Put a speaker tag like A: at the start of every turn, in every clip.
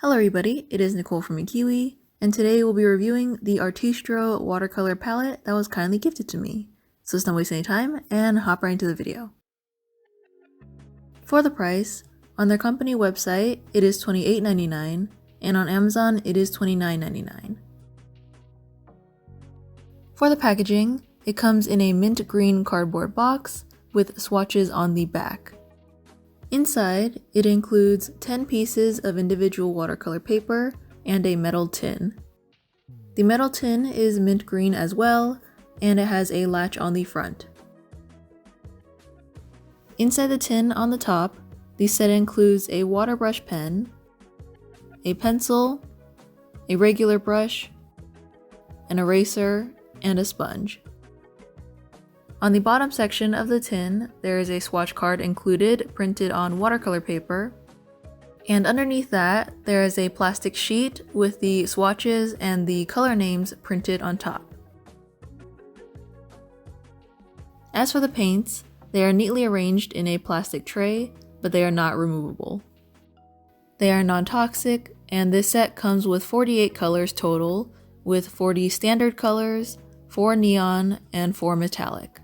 A: Hello everybody, it is Nicole from Ikiwi, and today we'll be reviewing the Artistro watercolor palette that was kindly gifted to me. So let's not waste any time and hop right into the video. For the price, on their company website it is $28.99 and on Amazon it is $29.99. For the packaging, it comes in a mint green cardboard box with swatches on the back. Inside, it includes 10 pieces of individual watercolor paper and a metal tin. The metal tin is mint green as well, and it has a latch on the front. Inside the tin on the top, the set includes a water brush pen, a pencil, a regular brush, an eraser, and a sponge. On the bottom section of the tin, there is a swatch card included printed on watercolor paper, and underneath that, there is a plastic sheet with the swatches and the color names printed on top. As for the paints, they are neatly arranged in a plastic tray, but they are not removable. They are non-toxic, and this set comes with 48 colors total, with 40 standard colors, 4 neon, and 4 metallic.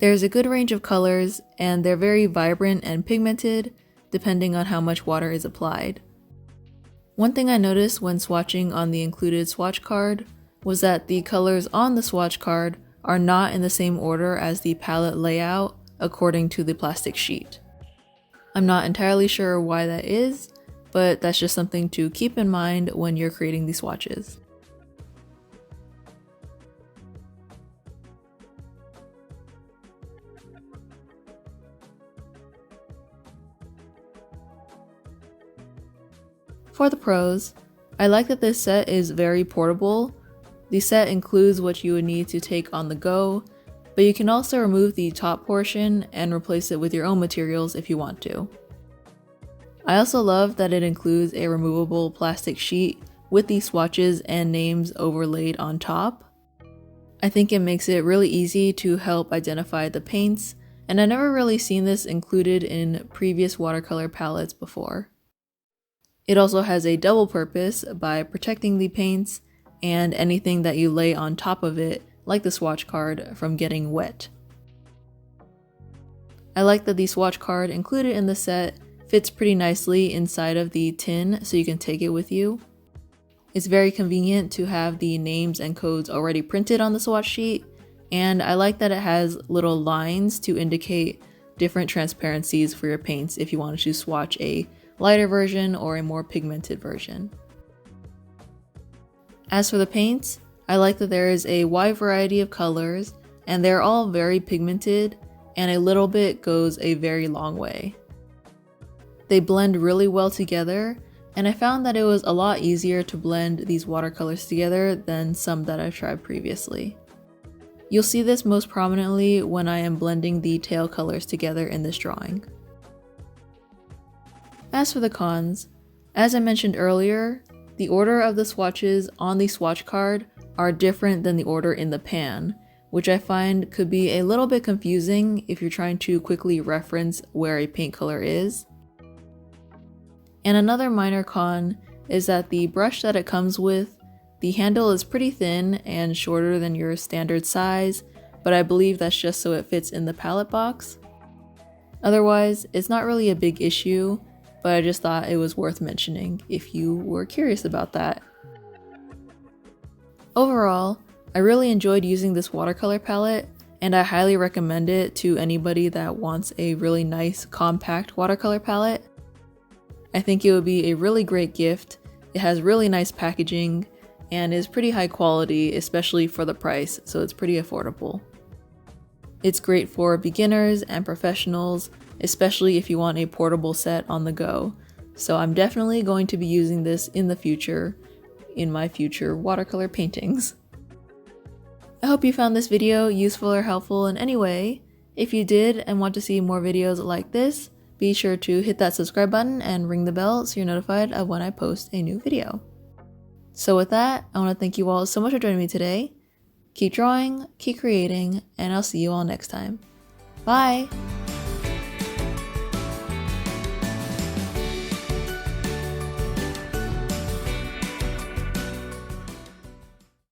A: There's a good range of colors, and they're very vibrant and pigmented, depending on how much water is applied. One thing I noticed when swatching on the included swatch card was that the colors on the swatch card are not in the same order as the palette layout according to the plastic sheet. I'm not entirely sure why that is, but that's just something to keep in mind when you're creating these swatches. For the pros, I like that this set is very portable. The set includes what you would need to take on the go, but you can also remove the top portion and replace it with your own materials if you want to. I also love that it includes a removable plastic sheet with the swatches and names overlaid on top. I think it makes it really easy to help identify the paints, and I've never really seen this included in previous watercolor palettes before. It also has a double purpose by protecting the paints and anything that you lay on top of it, like the swatch card, from getting wet. I like that the swatch card included in the set fits pretty nicely inside of the tin so you can take it with you. It's very convenient to have the names and codes already printed on the swatch sheet, and I like that it has little lines to indicate different transparencies for your paints if you wanted to swatch a lighter version or a more pigmented version. As for the paints, I like that there is a wide variety of colors and they're all very pigmented, and a little bit goes a very long way. They blend really well together, and I found that it was a lot easier to blend these watercolors together than some that I've tried previously. You'll see this most prominently when I am blending the tail colors together in this drawing. As for the cons, as I mentioned earlier, the order of the swatches on the swatch card are different than the order in the pan, which I find could be a little bit confusing if you're trying to quickly reference where a paint color is. And another minor con is that the brush that it comes with, the handle is pretty thin and shorter than your standard size, but I believe that's just so it fits in the palette box. Otherwise, it's not really a big issue, but I just thought it was worth mentioning if you were curious about that. Overall, I really enjoyed using this watercolor palette, and I highly recommend it to anybody that wants a really nice, compact watercolor palette. I think it would be a really great gift. It has really nice packaging and is pretty high quality, especially for the price, so it's pretty affordable. It's great for beginners and professionals, especially if you want a portable set on the go. So I'm definitely going to be using this in the future, in my future watercolor paintings. I hope you found this video useful or helpful in any way. If you did and want to see more videos like this, be sure to hit that subscribe button and ring the bell so you're notified of when I post a new video. So with that, I want to thank you all so much for joining me today. Keep drawing, keep creating, and I'll see you all next time. Bye!